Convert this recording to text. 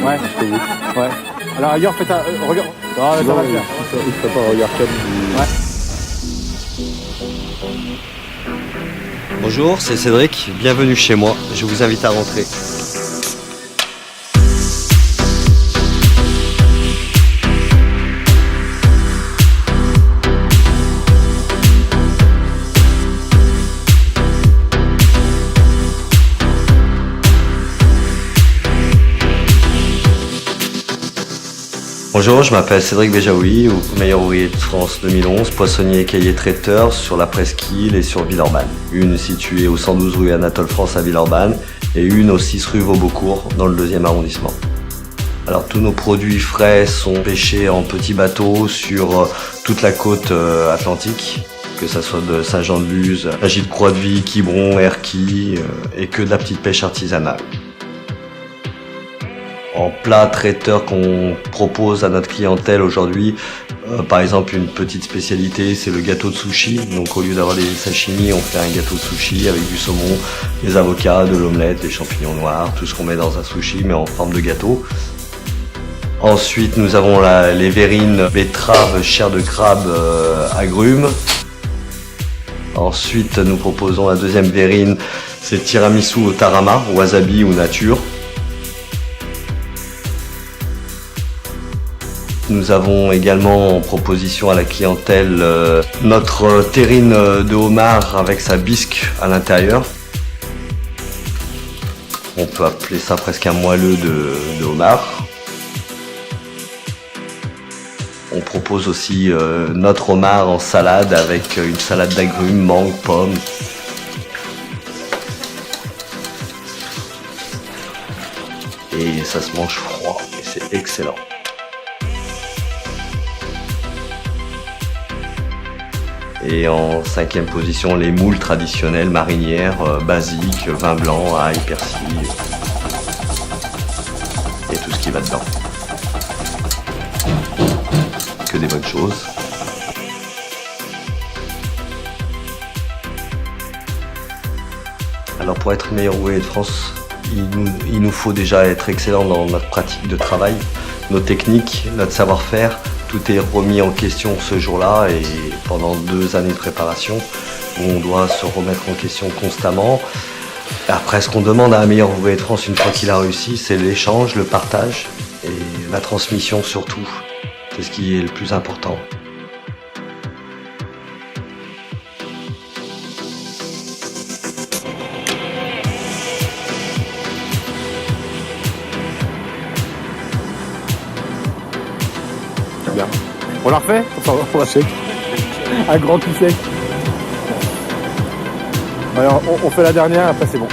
Ouais. Ouais. Alors ailleurs, faites un regard. Non, ça va le faire. Il faut pas regarder comme Ouais. Bonjour, c'est Cédric, bienvenue chez moi, je vous invite à rentrer. Bonjour, je m'appelle Cédric Béjaoui, meilleur ouvrier de France 2011, poissonnier et cahier traiteur sur la presqu'île et sur Villeurbanne. Une située au 112 rue Anatole France à Villeurbanne et une au 6 rue Vaubecourt dans le 2e arrondissement. Alors tous nos produits frais sont pêchés en petits bateaux sur toute la côte atlantique, que ça soit de Saint-Jean-de-Luz, la Gîte Croix-de-Vie, Quiberon, Erquy et que de la petite pêche artisanale. En plat traiteur qu'on propose à notre clientèle aujourd'hui, par exemple une petite spécialité, c'est le gâteau de sushi. Donc au lieu d'avoir des sashimi, on fait un gâteau de sushi avec du saumon, des avocats, de l'omelette, des champignons noirs, tout ce qu'on met dans un sushi mais en forme de gâteau. Ensuite nous avons les verrines, betteraves, chair de crabe, agrumes. Ensuite nous proposons la deuxième verrine, c'est tiramisu au tarama, wasabi ou nature. Nous avons également en proposition à la clientèle notre terrine de homard avec sa bisque à l'intérieur. On peut appeler ça presque un moelleux de homard. On propose aussi notre homard en salade avec une salade d'agrumes, mangue, pommes. Et ça se mange froid et c'est excellent. Et en 5e position, les moules traditionnels, marinières, basiques, vin blanc, ail, persil et tout ce qui va dedans. Que des bonnes choses. Alors pour être meilleur ouvrier de France, il nous faut déjà être excellent dans notre pratique de travail, nos techniques, notre savoir-faire. Tout est remis en question ce jour-là et pendant 2 années de préparation où on doit se remettre en question constamment. Et après, ce qu'on demande à un meilleur ouvrier de France une fois qu'il a réussi, c'est l'échange, le partage et la transmission surtout. C'est ce qui est le plus important. Bien. On la refait? On va check. Un grand coup sec. Alors, on fait la dernière, après c'est bon.